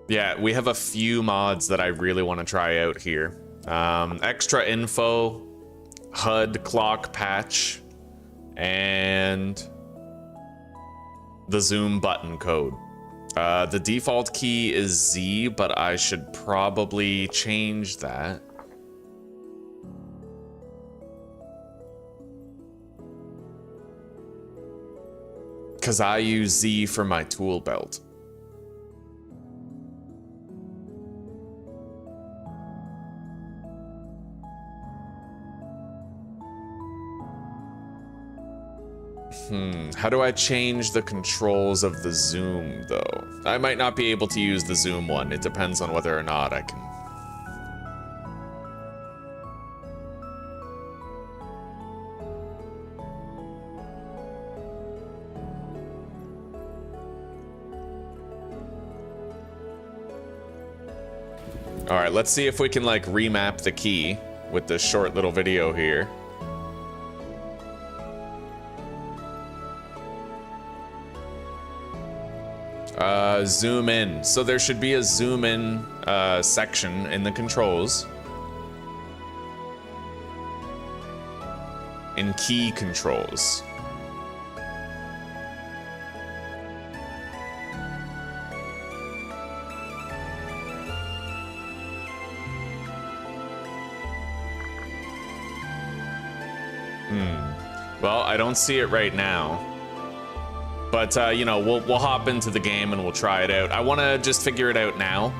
Yeah, we have a few mods that I really want to try out here. Extra info, HUD clock patch, and the zoom button code. The default key is Z, but I should probably change that. Because I use Z for my tool belt. How do I change the controls of the zoom, though? I might not be able to use the zoom one. It depends on whether or not I can. All right, let's see if we can like remap the key with this short little video here. Zoom in. So there should be a zoom in section in the controls. In key controls. Well, I don't see it right now. But, you know, we'll hop into the game and we'll try it out. I want to just figure it out now.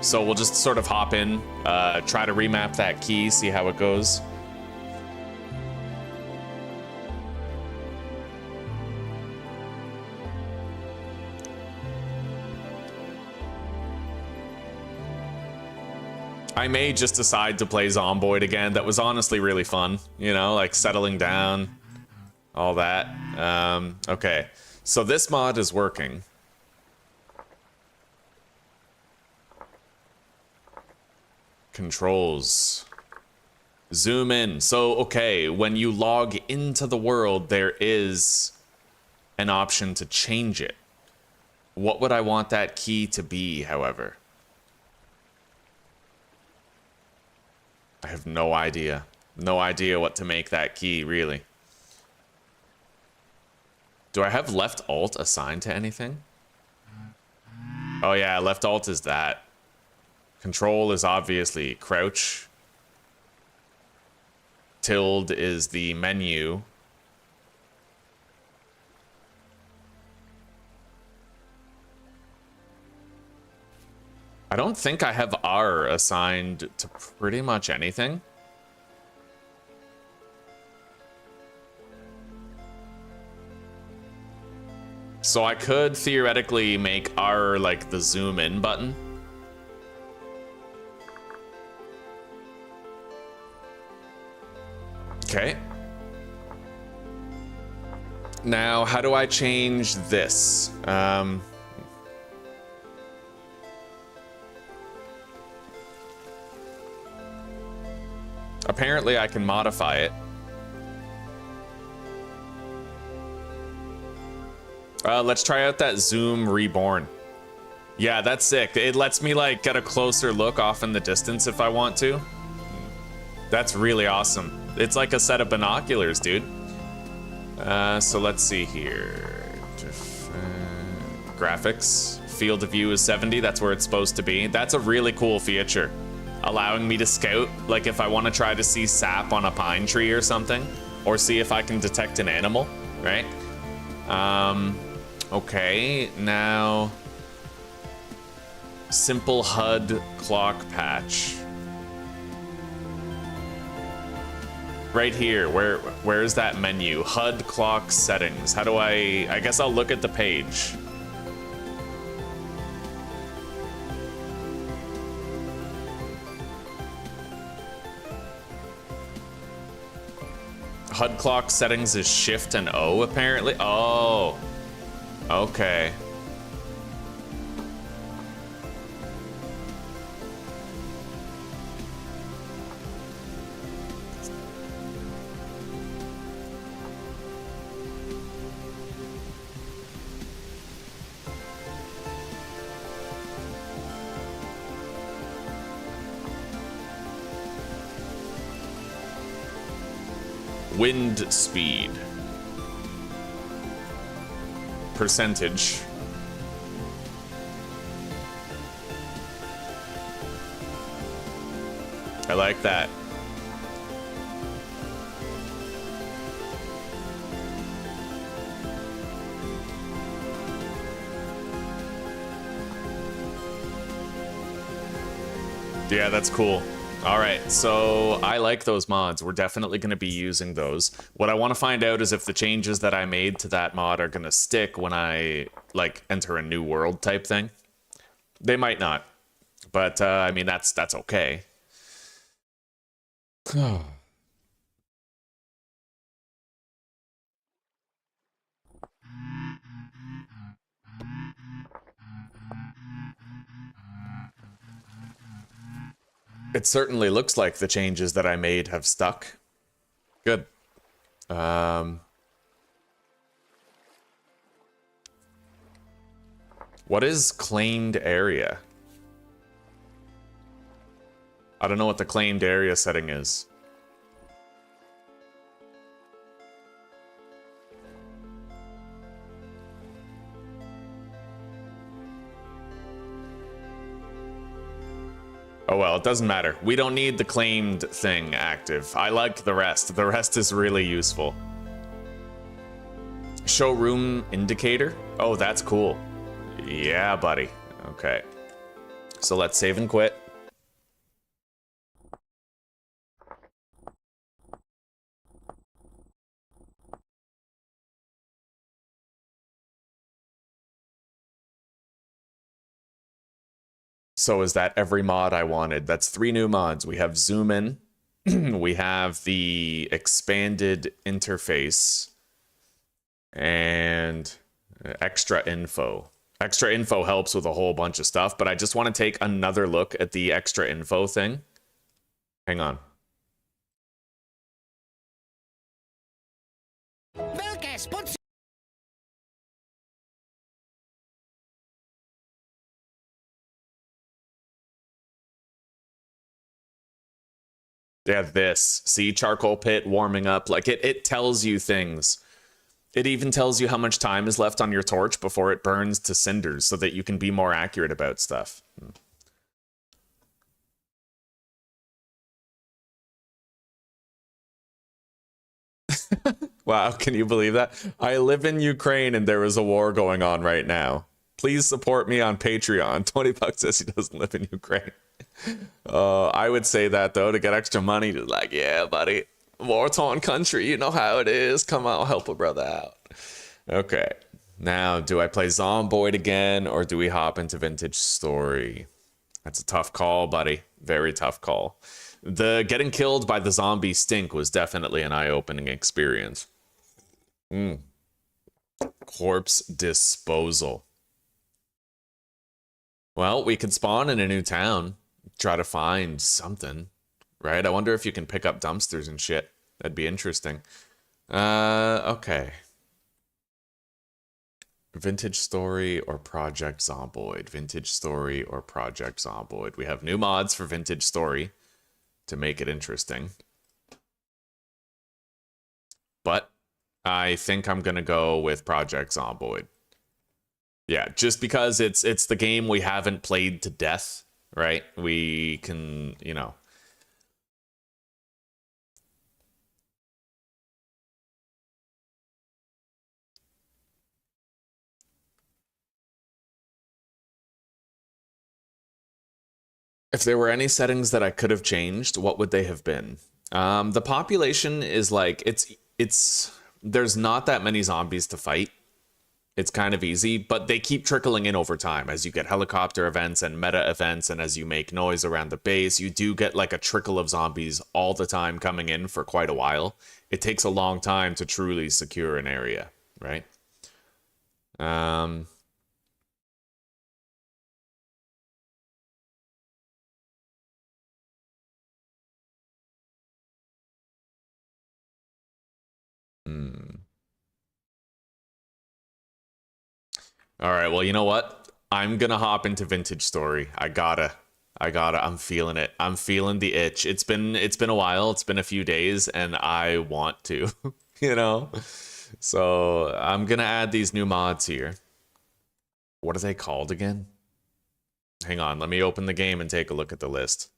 So we'll just sort of hop in, try to remap that key, see how it goes. I may just decide to play Zomboid again. That was honestly really fun, you know, like settling down, all that. Okay. So this mod is working. Controls. Zoom in. So, okay, when you log into the world, there is an option to change it. What would I want that key to be, however? I have no idea. No idea what to make that key, really. Do I have left alt assigned to anything? Oh yeah, left alt is that. Control is obviously crouch. Tilde is the menu. I don't think I have R assigned to pretty much anything. So I could theoretically make R like the zoom in button. Okay. Now, how do I change this? Apparently I can modify it. Let's try out that zoom reborn. Yeah, that's sick. It lets me like get a closer look off in the distance if I want to. That's really awesome. It's like a set of binoculars, dude. So let's see here. Graphics. Field of view is 70. That's where it's supposed to be. That's a really cool feature. Allowing me to scout, like if I want to try to see sap on a pine tree or something, or see if I can detect an animal, right? Okay, now simple HUD clock patch. Right here, where is that menu? HUD clock settings. How do I guess I'll look at the page. HUD clock settings is Shift and O, apparently. Oh, okay. Wind speed. Percentage. I like that. Yeah, that's cool. All right, so I like those mods. We're definitely going to be using those. What I want to find out is if the changes that I made to that mod are going to stick when I, like, enter a new world type thing. They might not, but, I mean, that's okay. It certainly looks like the changes that I made have stuck. Good. What is claimed area? I don't know what the claimed area setting is. Oh well, it doesn't matter. We don't need the claimed thing active. I like the rest. The rest is really useful. Showroom indicator? Oh, that's cool. Yeah, buddy. Okay. So let's save and quit. So is that every mod I wanted? That's 3 new mods. We have zoom in. We have the expanded interface and extra info. Extra info helps with a whole bunch of stuff, but I just want to take another look at the extra info thing. Hang on. Yeah, this. See, charcoal pit warming up. Like, it tells you things. It even tells you how much time is left on your torch before it burns to cinders so that you can be more accurate about stuff. Wow, can you believe that? I live in Ukraine and there is a war going on right now. Please support me on Patreon. 20 bucks says he doesn't live in Ukraine. I would say that, though, to get extra money. Just like, yeah, buddy. War-torn country, you know how it is. Come on, help a brother out. Okay. Now, do I play Zomboid again, or do we hop into Vintage Story? That's a tough call, buddy. Very tough call. The getting killed by the zombie stink was definitely an eye-opening experience. Corpse disposal. Well, we could spawn in a new town. Try to find something, right? I wonder if you can pick up dumpsters and shit. That'd be interesting. Okay. Vintage Story or Project Zomboid? Vintage Story or Project Zomboid? We have new mods for Vintage Story to make it interesting. But I think I'm gonna go with Project Zomboid. Yeah, just because it's the game we haven't played to death, right? We can, you know. If there were any settings that I could have changed, what would they have been? The population is like, there's not that many zombies to fight. It's kind of easy, but they keep trickling in over time. As you get helicopter events and meta events, and as you make noise around the base, you do get like a trickle of zombies all the time coming in for quite a while. It takes a long time to truly secure an area, right? All right, well, you know what? I'm gonna hop into Vintage Story. I gotta. I'm feeling it. I'm feeling the itch. It's been a while. It's been a few days, and I want to, you know? So I'm gonna add these new mods here. What are they called again? Hang on, let me open the game and take a look at the list.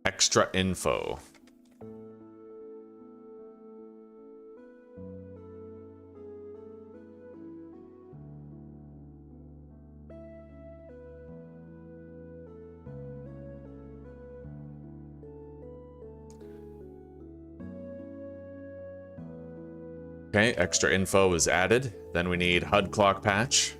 Extra info. Okay, extra info is added. Then we need HUD clock patch.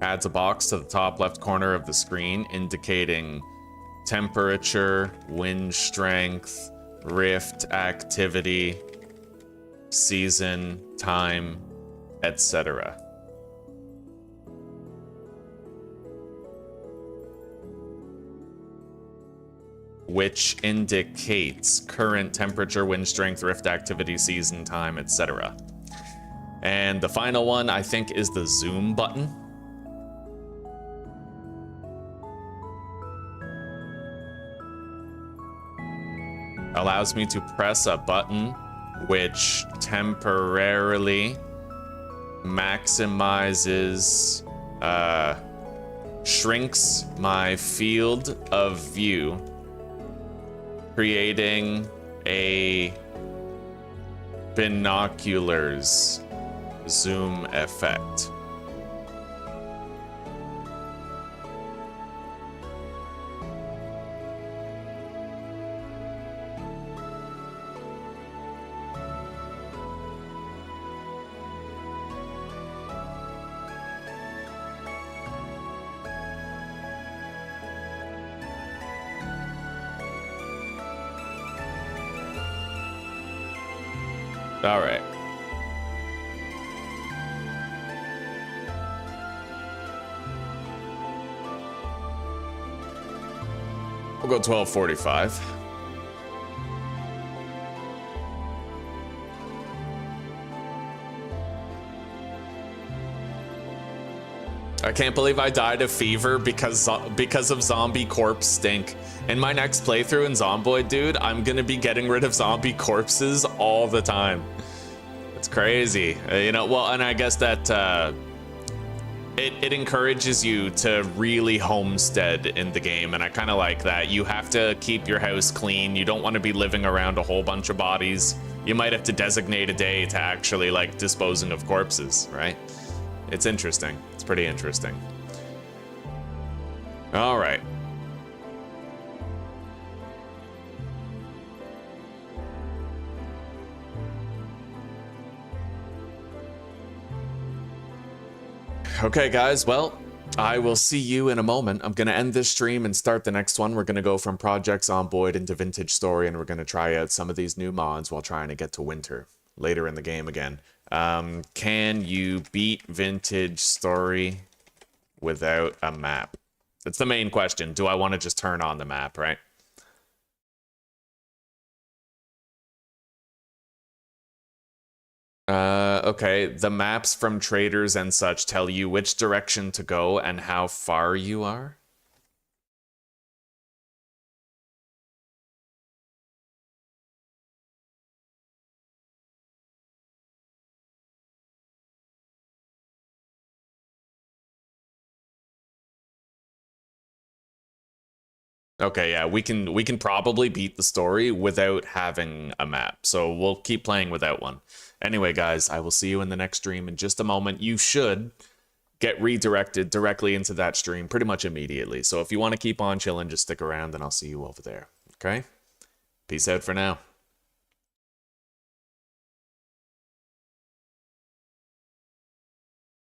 Adds a box to the top left corner of the screen indicating temperature, wind strength, rift activity, season, time, etc. Which indicates current temperature, wind strength, rift activity, season, time, etc. And the final one, I think, is the zoom button. Allows me to press a button which temporarily maximizes, shrinks my field of view, creating a binoculars zoom effect. All right. We'll go 12:45. I can't believe I died of fever because of zombie corpse stink. In my next playthrough in Zomboid, dude, I'm gonna be getting rid of zombie corpses all the time. It's crazy, you know. Well, and I guess that it encourages you to really homestead in the game, and I kind of like that. You have to keep your house clean. You don't want to be living around a whole bunch of bodies. You might have to designate a day to actually like disposing of corpses, right? It's interesting. It's pretty interesting. All right. Okay, guys, well, I will see you in a moment. I'm going to end this stream and start the next one. We're going to go from Project Zomboid into Vintage Story, and we're going to try out some of these new mods while trying to get to Winter later in the game again. Can you beat Vintage Story without a map? That's the main question. Do I want to just turn on the map, right? Okay, the maps from traders and such tell you which direction to go and how far you are. Okay, yeah, we can probably beat the story without having a map. So we'll keep playing without one. Anyway, guys, I will see you in the next stream in just a moment. You should get redirected directly into that stream pretty much immediately. So if you want to keep on chilling, just stick around and I'll see you over there. Okay? Peace out for now.